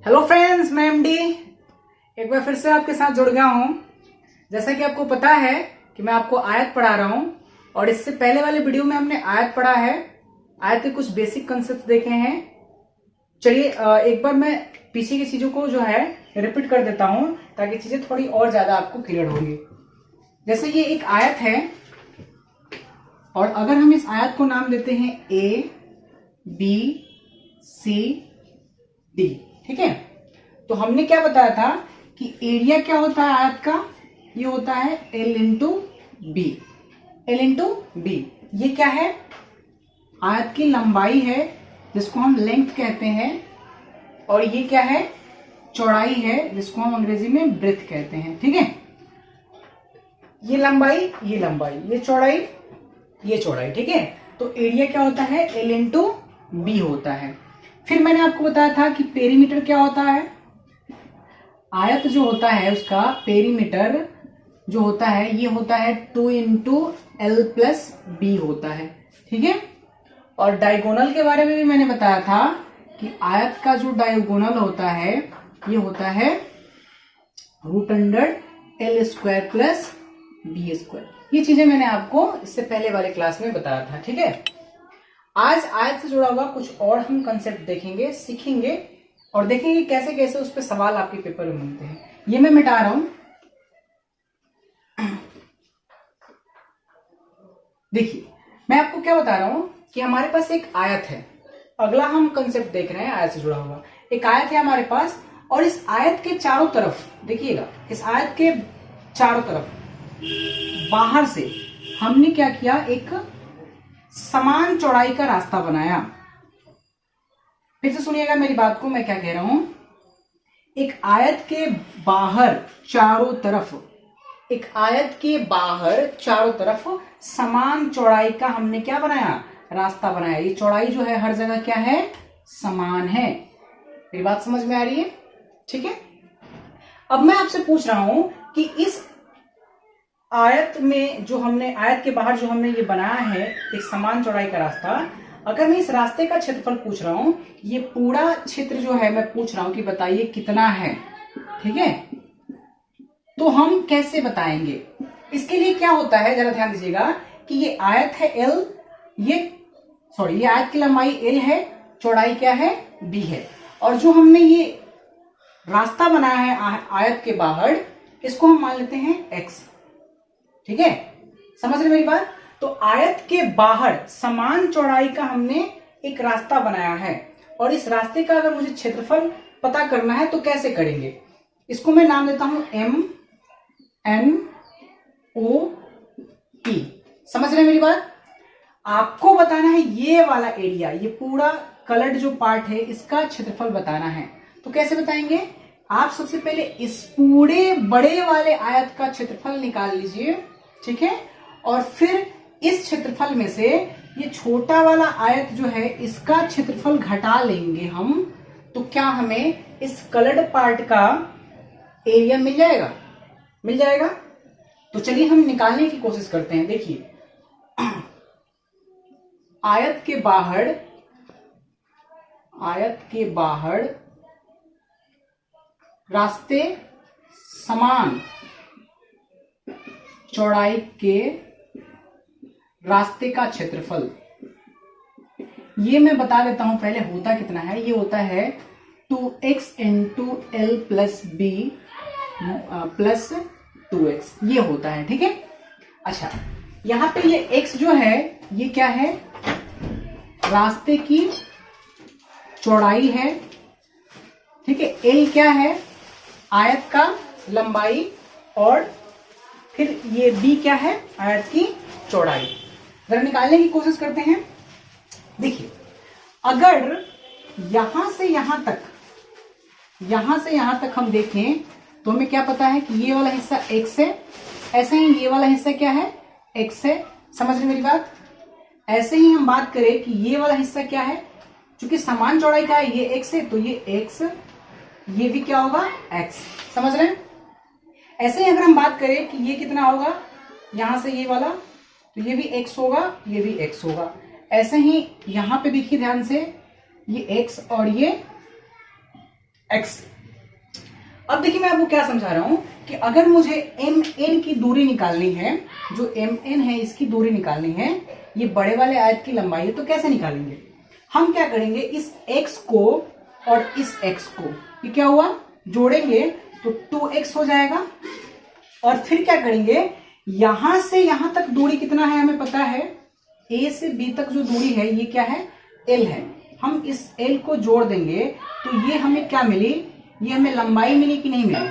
Hello friends, मैं MD एक बार फिर से आपके साथ जुड़ गया हूं। जैसा कि आपको पता है कि मैं आपको आयत पढ़ा रहा हूं और इससे पहले वाले वीडियो में हमने आयत पढ़ा है, आयत के कुछ बेसिक कंसेप्ट देखे हैं। चलिए एक बार मैं पीछे की चीजों को जो है रिपीट कर देता हूं ताकि चीजें थोड़ी और ज्यादा आपको क्लियर होंगी। जैसे ये एक आयत है और अगर हम इस आयत को नाम देते हैं ए बी सी डी, ठीक है। तो हमने क्या बताया था कि एरिया क्या होता है आयत का, ये होता है L into B. L into B ये क्या है, आयत की लंबाई है जिसको हम लेंथ कहते हैं, और ये क्या है, चौड़ाई है जिसको हम अंग्रेजी में ब्रेथ कहते हैं, ठीक है। ये लंबाई, ये लंबाई, ये चौड़ाई, ये चौड़ाई, ठीक है। तो एरिया क्या होता है, L इंटू बी होता है। फिर मैंने आपको बताया था कि पेरीमीटर क्या होता है, आयत जो होता है उसका पेरीमीटर जो होता है ये होता है 2 इंटू एल प्लस बी होता है, ठीक है। और डायगोनल के बारे में भी मैंने बताया था कि आयत का जो डायगोनल होता है ये होता है root under L square plus B square. ये चीजें मैंने आपको इससे पहले वाले क्लास में बताया था, ठीक है। आज आयत से जुड़ा हुआ कुछ और हम कंसेप्ट देखेंगे, सीखेंगे और देखेंगे कैसे कैसे उस पर सवाल आपके पेपर में बनते हैं। ये मैं मिटा रहा हूं, देखिए मैं आपको क्या बता रहा हूं कि हमारे पास एक आयत है। अगला हम कंसेप्ट देख रहे हैं आयत से जुड़ा हुआ। एक आयत है हमारे पास और इस आयत के चारों तरफ देखिएगा, इस आयत के चारों तरफ बाहर से हमने क्या किया, एक समान चौड़ाई का रास्ता बनाया। फिर से सुनिएगा मेरी बात को, मैं क्या कह रहा हूं। एक आयत के बाहर चारों तरफ, एक आयत के बाहर चारों तरफ समान चौड़ाई का हमने क्या बनाया, रास्ता बनाया। ये चौड़ाई जो है हर जगह क्या है, समान है। मेरी बात समझ में आ रही है, ठीक है। अब मैं आपसे पूछ रहा हूं कि इस आयत में जो हमने, आयत के बाहर जो हमने ये बनाया है एक समान चौड़ाई का रास्ता, अगर मैं इस रास्ते का क्षेत्रफल पूछ रहा हूं, ये पूरा क्षेत्र जो है मैं पूछ रहा हूं कि बताइए कितना है, ठीक है। तो हम कैसे बताएंगे, इसके लिए क्या होता है जरा ध्यान दीजिएगा कि ये आयत है L, ये आयत की लंबाई L है, चौड़ाई क्या है, B है, और जो हमने ये रास्ता बनाया है आयत के बाहर इसको हम मान लेते हैं X, ठीक है। समझ रहे मेरी बात। तो आयत के बाहर समान चौड़ाई का हमने एक रास्ता बनाया है और इस रास्ते का अगर मुझे क्षेत्रफल पता करना है तो कैसे करेंगे, इसको मैं नाम देता हूं M N O P। समझ रहे मेरी बात। आपको बताना है ये वाला एरिया, ये पूरा कलर्ड जो पार्ट है इसका क्षेत्रफल बताना है। तो कैसे बताएंगे, आप सबसे पहले इस पूरे बड़े वाले आयत का क्षेत्रफल निकाल लीजिए, ठीक है। और फिर इस क्षेत्रफल में से ये छोटा वाला आयत जो है इसका क्षेत्रफल घटा लेंगे हम, तो क्या हमें इस कलर्ड पार्ट का एरिया मिल जाएगा, मिल जाएगा। तो चलिए हम निकालने की कोशिश करते हैं। देखिए आयत के बाहर रास्ते समान चौड़ाई के रास्ते का क्षेत्रफल, ये मैं बता देता हूं पहले होता कितना है। ये होता है 2x into L plus B plus 2x, ये होता है, ठीक है। अच्छा, यहां पे ये x जो है ये क्या है, रास्ते की चौड़ाई है, ठीक है। l क्या है, आयत का लंबाई, और फिर ये b क्या है, आयत की चौड़ाई। जरा निकालने की कोशिश करते हैं। देखिए अगर यहां से यहां तक हम देखें तो हमें क्या पता है कि ये वाला हिस्सा x है, ऐसे ही ये वाला हिस्सा क्या है, x है। समझ रहे मेरी बात। ऐसे ही हम बात करें कि ये वाला हिस्सा क्या है, चूंकि समान चौड़ाई का है, ये x है तो ये x, ये भी क्या होगा, x। समझ रहे हैं। ऐसे ही अगर हम बात करें कि ये कितना होगा, यहां से ये वाला, तो ये भी x होगा, ये भी x होगा। ऐसे ही यहां पे देखिए ध्यान से, ये x और ये x। अब देखिए मैं आपको क्या समझा रहा हूं कि अगर मुझे एम एन की दूरी निकालनी है, जो एम एन है इसकी दूरी निकालनी है, ये बड़े वाले आयत की लंबाई है, तो कैसे निकालेंगे? हम क्या करेंगे, इस x को और इस x को, ये क्या हुआ, जोड़ेंगे तो 2x हो जाएगा। और फिर क्या करेंगे, यहां से यहां तक दूरी कितना है हमें पता है, a से b तक जो दूरी है ये क्या है, l है। हम इस l को जोड़ देंगे तो ये हमें क्या मिली, ये हमें लंबाई मिली कि नहीं मिली,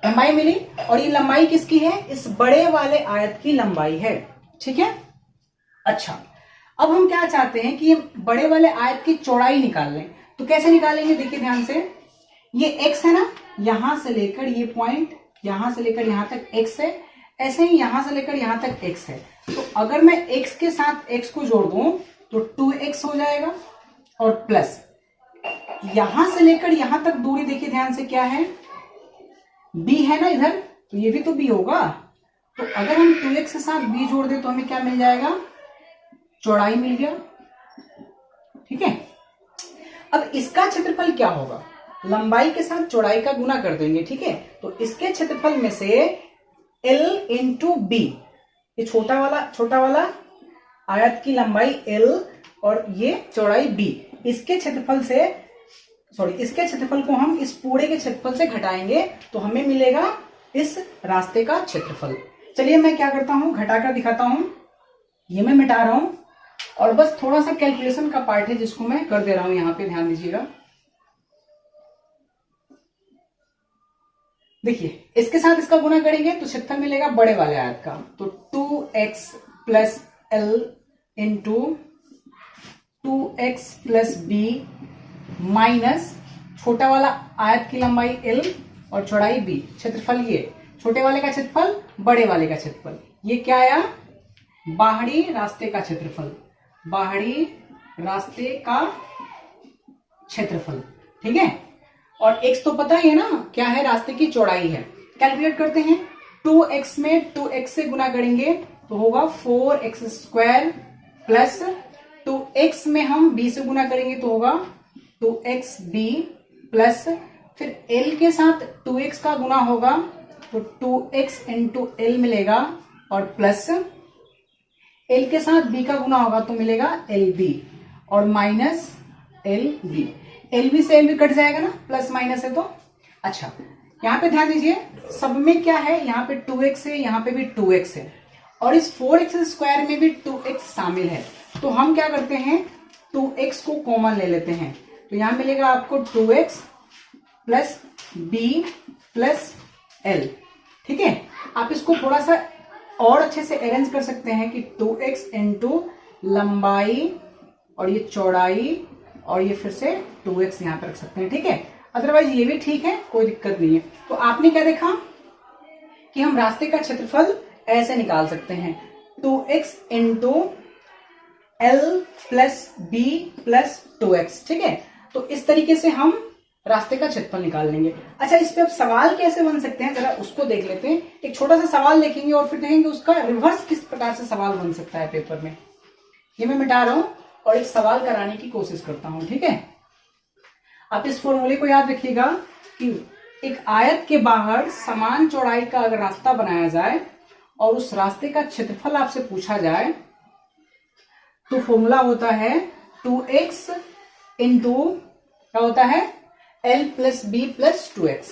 लंबाई मिली। और ये लंबाई किसकी है, इस बड़े वाले आयत की लंबाई है, ठीक है। अच्छा, अब हम क्या चाहते हैं कि ये बड़े वाले आयत की चौड़ाई निकाल लें, तो कैसे निकालेंगे, देखिए ध्यान से, ये x है ना, यहां से लेकर ये पॉइंट, यहां से लेकर यहां तक x है, ऐसे ही यहां से लेकर यहां तक x है। तो अगर मैं x के साथ x को जोड़ दूं तो 2x हो जाएगा, और प्लस यहां से लेकर यहां तक दूरी देखिए ध्यान से क्या है, b है ना इधर, तो ये भी तो b होगा। तो अगर हम 2x के साथ b जोड़ दें तो हमें क्या मिल जाएगा, चौड़ाई मिल गया, ठीक है। अब इसका क्षेत्रफल क्या होगा, लंबाई के साथ चौड़ाई का गुना कर देंगे, ठीक है। तो इसके क्षेत्रफल में से L इंटू बी, ये छोटा वाला आयत की लंबाई L और ये चौड़ाई B, इसके क्षेत्रफल को हम इस पूरे के क्षेत्रफल से घटाएंगे तो हमें मिलेगा इस रास्ते का क्षेत्रफल। चलिए मैं क्या करता हूं, घटाकर दिखाता हूं, ये मैं मिटा रहा हूं और बस थोड़ा सा कैलकुलेशन का पार्ट है जिसको मैं कर दे रहा हूं, यहां पे ध्यान दीजिएगा। देखिए इसके साथ इसका गुना करेंगे तो क्षेत्रफल मिलेगा बड़े वाले आयत का, तो 2x प्लस l into 2x plus B minus छोटा वाला आयत की लंबाई l और चौड़ाई b, क्षेत्रफल ये छोटे वाले का क्षेत्रफल बड़े वाले का क्षेत्रफल, ये क्या आया, बाहरी रास्ते का क्षेत्रफल, बाहरी रास्ते का क्षेत्रफल, ठीक है। और x तो पता ही है ना क्या है, रास्ते की चौड़ाई है। कैलकुलेट करते हैं, 2x में 2x से गुना करेंगे तो होगा 4x स्क्वायर प्लस 2x में हम b से गुना करेंगे तो होगा 2xb प्लस फिर l के साथ 2x का गुना होगा तो 2x इंटू l मिलेगा और प्लस l के साथ b का गुना होगा तो मिलेगा lb और माइनस lb, lb से lb कट जाएगा ना, प्लस माइनस है तो। अच्छा यहाँ पे ध्यान दीजिए, सब में क्या है, यहाँ पे 2x है, यहाँ पे भी 2x है और इस 4x स्क्वायर में भी 2x शामिल है। तो हम क्या करते हैं, 2x को कॉमन ले लेते हैं, तो यहां मिलेगा आपको 2x plus b plus l, ठीक है। आप इसको थोड़ा सा और अच्छे से अरेंज कर सकते हैं कि 2x इंटू लंबाई और ये चौड़ाई और ये फिर से 2x यहां पर रख सकते हैं, ठीक है। अदरवाइज ये भी ठीक है, कोई दिक्कत नहीं है। तो आपने क्या देखा कि हम रास्ते का क्षेत्रफल ऐसे निकाल सकते हैं, 2x into l plus b plus 2x, ठीक है। तो इस तरीके से हम रास्ते का क्षेत्रफल निकाल लेंगे। अच्छा इस पे अब सवाल कैसे बन सकते हैं जरा उसको देख लेते हैं। एक छोटा सा सवाल देखेंगे और फिर देखेंगे उसका रिवर्स किस प्रकार से सवाल बन सकता है पेपर में। ये मैं मिटा रहा हूं और एक सवाल कराने की कोशिश करता हूं, ठीक है। आप इस फॉर्मूले को याद रखिएगा कि एक आयत के बाहर समान चौड़ाई का अगर रास्ता बनाया जाए और उस रास्ते का क्षेत्रफल आपसे पूछा जाए तो फॉर्मूला होता है 2x इंटू क्या होता है, l plus B plus 2x।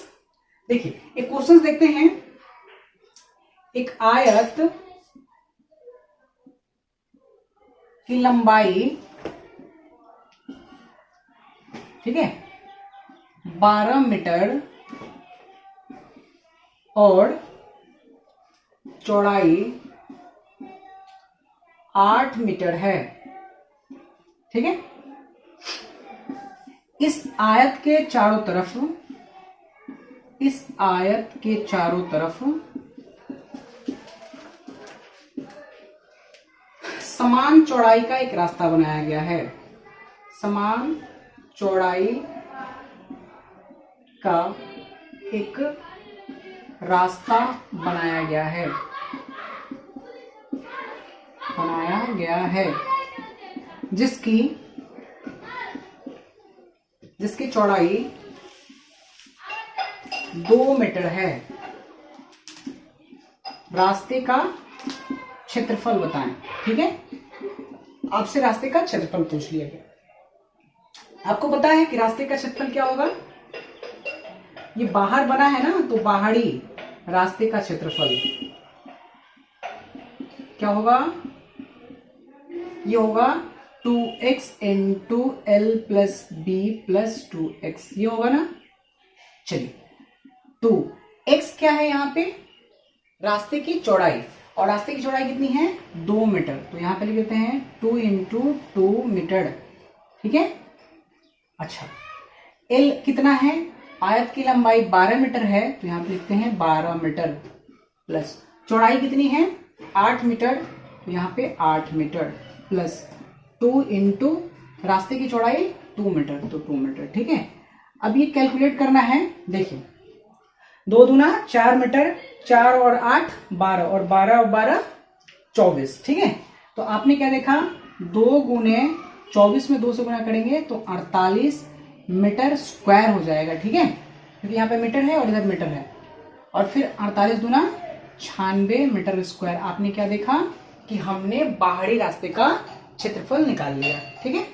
देखिए एक क्वेश्चन देखते हैं, एक आयत की लंबाई, ठीक है, 12 मीटर और चौड़ाई 8 मीटर है, ठीक है। इस आयत के चारों तरफ समान चौड़ाई का एक रास्ता बनाया गया है, समान चौड़ाई का एक रास्ता बनाया गया है जिसकी चौड़ाई 2 मीटर है, रास्ते का क्षेत्रफल बताएं। ठीक है, आपसे रास्ते का क्षेत्रफल पूछ लिया गया। आपको पता है कि रास्ते का क्षेत्रफल क्या होगा, ये बाहर बना है ना, तो बाहरी रास्ते का क्षेत्रफल क्या होगा, ये होगा 2x into L plus B plus 2x, ये होगा ना। चलिए, तो x क्या है यहाँ पे, रास्ते की चौड़ाई, और रास्ते की चौड़ाई कितनी है 2 मीटर, तो यहां पे लिख देते हैं 2 इंटू 2 मीटर। ठीक है, अच्छा l कितना है, आयत की लंबाई 12 मीटर है, तो यहां पे लिखते हैं 12 मीटर, प्लस चौड़ाई कितनी है 8 मीटर, तो यहां पे 8 मीटर, प्लस 2 इंटू रास्ते की चौड़ाई 2 मीटर, तो 2 मीटर। ठीक है, अब ये कैलकुलेट करना है। देखिए 2 दूना 4 मीटर, 4 और 8 12, और 12 और 12 24। ठीक है, तो आपने क्या देखा, 2 गुने 24 में 2 से गुना करेंगे तो 48 मीटर स्क्वायर हो जाएगा। ठीक है, क्योंकि यहाँ पे मीटर है और इधर मीटर है, और फिर 48 दूना 96 मीटर स्क्वायर। आपने क्या देखा कि हमने बाहरी रास्ते का क्षेत्रफल निकाल लिया। ठीक है,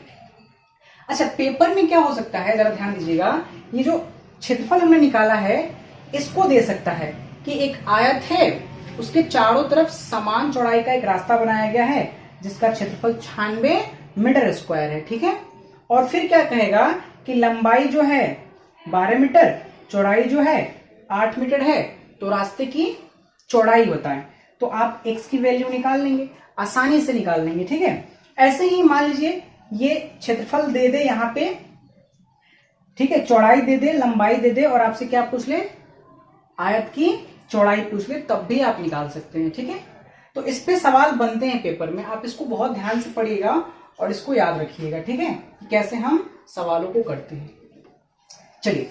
अच्छा पेपर में क्या हो सकता है, जरा ध्यान दीजिएगा, ये जो क्षेत्रफल हमने निकाला है इसको दे सकता है कि एक आयत है, उसके चारों तरफ समान चौड़ाई का एक रास्ता बनाया गया है जिसका क्षेत्रफल 96 मीटर स्क्वायर है। ठीक है, और फिर क्या कहेगा कि लंबाई जो है 12 मीटर, चौड़ाई जो है 8 मीटर है, तो रास्ते की चौड़ाई बताएं। तो आप x की वैल्यू निकाल लेंगे, आसानी से निकाल लेंगे। ठीक है, ऐसे ही मान लीजिए ये क्षेत्रफल दे दे यहाँ पे, ठीक है, चौड़ाई दे दे, लंबाई दे दे, और आपसे क्या पूछ ले, आयत की चौड़ाई पूछ ले, तब भी आप निकाल सकते हैं। ठीक है, तो इस पे सवाल बनते हैं पेपर में, आप इसको बहुत ध्यान से पढ़िएगा और इसको याद रखिएगा। ठीक है, कैसे हम सवालों को करते हैं। चलिए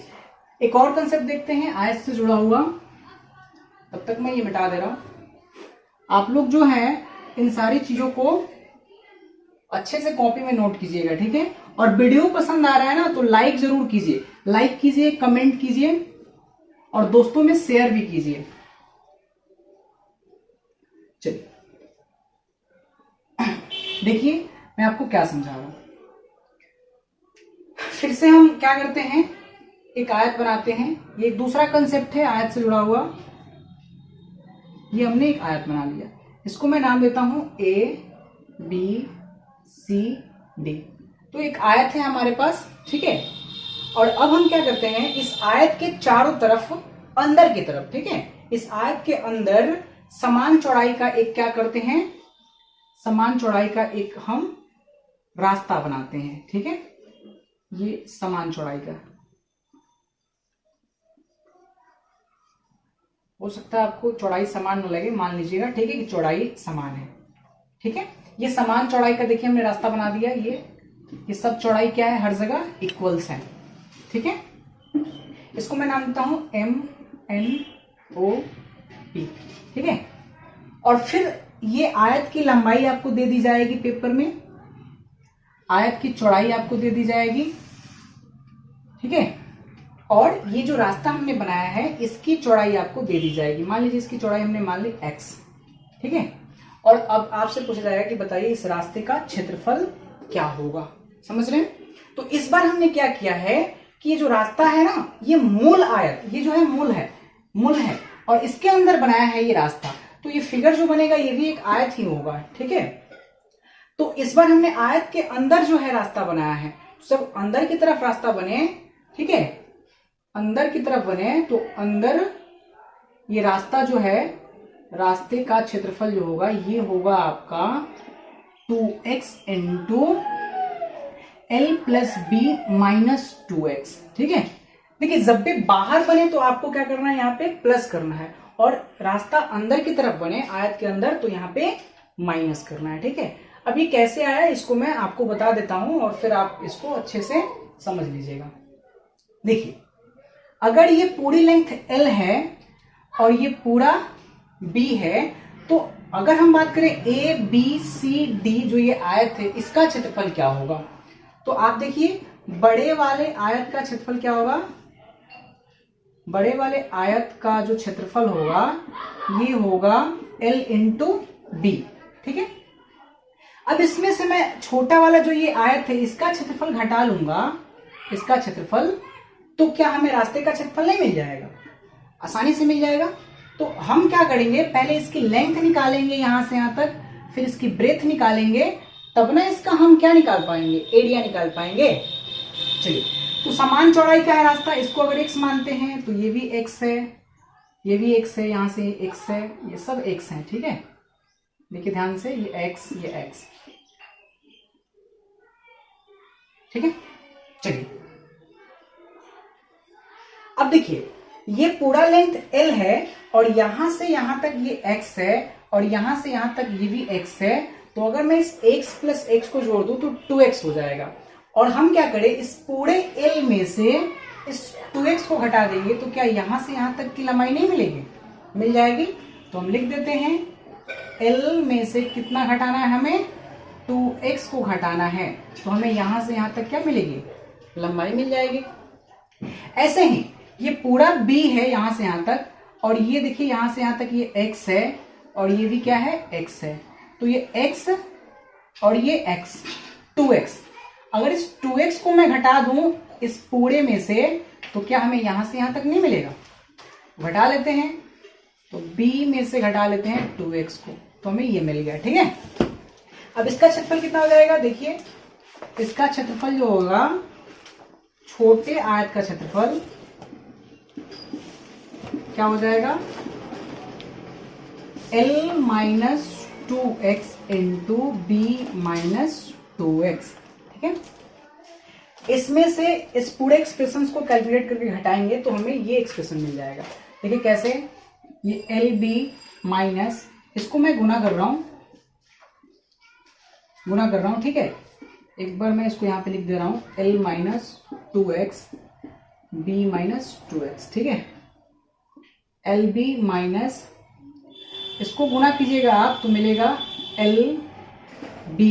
एक और कंसेप्ट देखते हैं आयत से जुड़ा हुआ, तब तक मैं ये मिटा दे रहा हूं। आप लोग जो है इन सारी चीजों को अच्छे से कॉपी में नोट कीजिएगा। ठीक है, और वीडियो पसंद आ रहा है ना तो लाइक जरूर कीजिए, लाइक कीजिए, कमेंट कीजिए और दोस्तों में शेयर भी कीजिए। चलिए देखिए मैं आपको क्या समझा रहा हूं। फिर से हम क्या करते हैं, एक आयत बनाते हैं। ये एक दूसरा कंसेप्ट है आयत से जुड़ा हुआ। ये हमने एक आयत बना लिया, इसको मैं नाम देता हूं ABCD। तो एक आयत है हमारे पास। ठीक है, और अब हम क्या करते हैं, इस आयत के चारों तरफ अंदर की तरफ, ठीक है, इस आयत के अंदर समान चौड़ाई का एक क्या करते हैं, समान चौड़ाई का एक हम रास्ता बनाते हैं। ठीक है, ये समान चौड़ाई का हो सकता है, आपको चौड़ाई समान न लगे, मान लीजिएगा ठीक है कि चौड़ाई समान है। ठीक है, ये समान चौड़ाई का देखिए हमने रास्ता बना दिया। ये सब चौड़ाई क्या है, हर जगह इक्वल्स है। ठीक है, इसको मैं नाम देता हूं MNOP। ठीक है, और फिर ये आयत की लंबाई आपको दे दी जाएगी पेपर में, आयत की चौड़ाई आपको दे दी जाएगी। ठीक है, और ये जो रास्ता हमने बनाया है इसकी चौड़ाई आपको दे दी जाएगी। मान लीजिए इसकी चौड़ाई हमने मान ली x। ठीक है, और अब आपसे पूछा जाएगा कि बताइए इस रास्ते का क्षेत्रफल क्या होगा। समझ रहे हैं? तो इस बार हमने क्या किया है कि ये जो रास्ता है ना, ये मूल आयत, ये जो है मूल है और इसके अंदर बनाया है ये रास्ता, तो ये फिगर जो बनेगा ये भी एक आयत ही होगा। ठीक है, तो इस बार हमने आयत के अंदर जो है रास्ता बनाया है, सब अंदर की तरफ रास्ता बने। ठीक है, अंदर की तरफ बने तो अंदर ये रास्ता जो है, रास्ते का क्षेत्रफल जो होगा ये होगा आपका 2x into L plus B minus 2x। ठीक है, देखिए जब भी बाहर बने तो आपको क्या करना है, यहाँ पे प्लस करना है, और रास्ता अंदर की तरफ बने आयत के अंदर तो यहाँ पे माइनस करना है। ठीक है, अब ये कैसे आया इसको मैं आपको बता देता हूं और फिर आप इसको अच्छे से समझ लीजिएगा। देखिए, अगर ये पूरी लेंथ L है और ये पूरा B है, तो अगर हम बात करें ABCD जो ये आयत है इसका क्षेत्रफल क्या होगा, तो आप देखिए बड़े वाले आयत का क्षेत्रफल क्या होगा, बड़े वाले आयत का जो क्षेत्रफल होगा ये होगा L इंटू डी। ठीक है, अब इसमें से मैं छोटा वाला जो ये आयत है इसका क्षेत्रफल घटा लूंगा, इसका क्षेत्रफल, तो क्या हमें रास्ते का क्षेत्रफल नहीं मिल जाएगा? आसानी से मिल जाएगा। तो हम क्या करेंगे, पहले इसकी लेंथ निकालेंगे यहां से यहां तक, फिर इसकी ब्रेथ निकालेंगे, तब ना इसका हम क्या निकाल पाएंगे, एरिया निकाल पाएंगे। चलिए, तो समान चौड़ाई का है रास्ता, इसको अगर x मानते हैं तो ये भी x है, ये भी x है, यहां से x है, ये सब x है। ठीक है, देखिए ध्यान से, ये x, ये x। ठीक है, चलिए अब देखिए, ये पूरा लेंथ L है और यहां से यहां तक ये x है और यहां से यहां तक ये भी x है। तो अगर मैं इस x प्लस x को जोड़ दूं तो 2x हो जाएगा। और हम क्या करें, इस पूरे L में से इस 2x को घटा देंगे तो क्या यहां से यहां तक की लंबाई नहीं मिलेगी? मिल जाएगी। तो हम लिख देते हैं L में से कितना घटाना है हमें, 2x को घटाना है। तो हमें यहां से यहां तक क्या मिलेगी, लंबाई मिल जाएगी। ऐसे ही ये पूरा b है यहां से यहां तक, और ये देखिए यहां से यहां तक ये x है और ये भी क्या है, x है। तो ये x और ये x, 2x। अगर इस 2x को मैं घटा दूं इस पूरे में से तो क्या हमें यहां से यहां तक नहीं मिलेगा? घटा लेते हैं, तो b में से घटा लेते हैं 2x को, तो हमें ये मिल गया। ठीक है, अब इसका क्षेत्रफल कितना हो जाएगा, देखिए इसका क्षेत्रफल जो होगा, छोटे आयत का क्षेत्रफल क्या हो जाएगा, L minus 2x into B minus 2x। ठीक है, इसमें से इस पूरे एक्सप्रेशन को कैलकुलेट करके घटाएंगे तो हमें ये एक्सप्रेशन मिल जाएगा। देखिए कैसे, ये LB माइनस, इसको मैं गुना कर रहा हूं, ठीक है, एक बार मैं इसको यहां पे लिख दे रहा हूं, L minus 2x B minus 2x। ठीक है, LB माइनस, इसको गुना कीजिएगा आप तो मिलेगा LB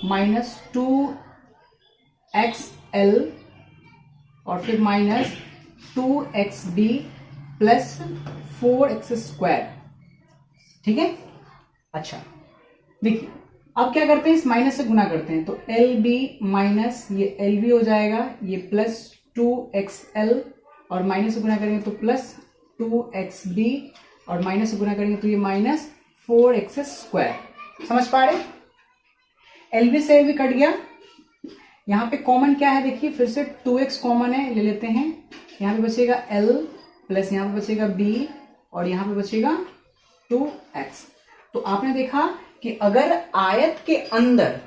माइनस 2XL और फिर minus 2XB plus 4x square. ठीक है, अच्छा देखिए अब क्या करते हैं, इस माइनस से गुना करते हैं, तो LB माइनस ये LB हो जाएगा, ये प्लस 2XL और माइनस से गुना करेंगे तो प्लस 2XB और माइनस से गुना करेंगे तो ये माइनस 4x स्क्वायर। समझ पा रहे, LB से LB कट गया, यहाँ पे कॉमन क्या है, देखिए फिर से 2x कॉमन है, ले लेते हैं, यहाँ पे बचेगा L प्लस यहाँ पे बचेगा B और यहाँ पे बचेगा 2x। तो आपने देखा कि अगर आयत के अंदर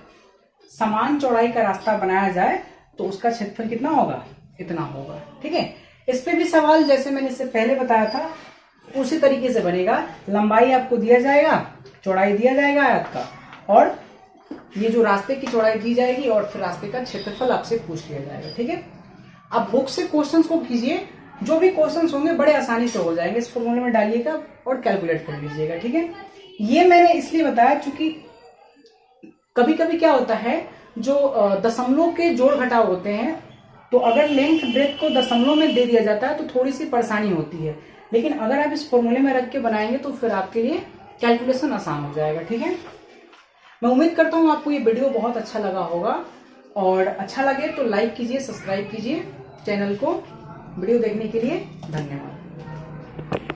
समान चौड़ाई का रास्ता बनाया जाए तो उसका क्षेत्रफल कितना होगा, इतना होगा। ठीक है, इस पे भी सवाल जैसे मैंने इससे पहले बताया था उसी तरीके से बनेगा। लंबाई आपको दिया जाएगा, चौड़ाई दिया जाएगा आयत का, और ये जो रास्ते की चौड़ाई दी जाएगी और फिर रास्ते का क्षेत्रफल आपसे पूछ लिया जाएगा। ठीक है, आप बुक से क्वेश्चंस को कीजिए, जो भी क्वेश्चंस होंगे बड़े आसानी से हो जाएंगे, इस फॉर्मूले में डालिएगा और कैलकुलेट कर लीजिएगा। ठीक है, ये मैंने इसलिए बताया क्योंकि कभी कभी क्या होता है, जो दशमलव के जोड़ घटाव होते हैं, तो अगर लेंथ ब्रेथ को दशमलव में दे दिया जाता है तो थोड़ी सी परेशानी होती है, लेकिन अगर आप इस फॉर्मूले में रख के बनाएंगे तो फिर आपके लिए कैलकुलेशन आसान हो जाएगा। ठीक है, मैं उम्मीद करता हूँ आपको ये वीडियो बहुत अच्छा लगा होगा, और अच्छा लगे तो लाइक कीजिए, सब्सक्राइब कीजिए चैनल को। वीडियो देखने के लिए धन्यवाद।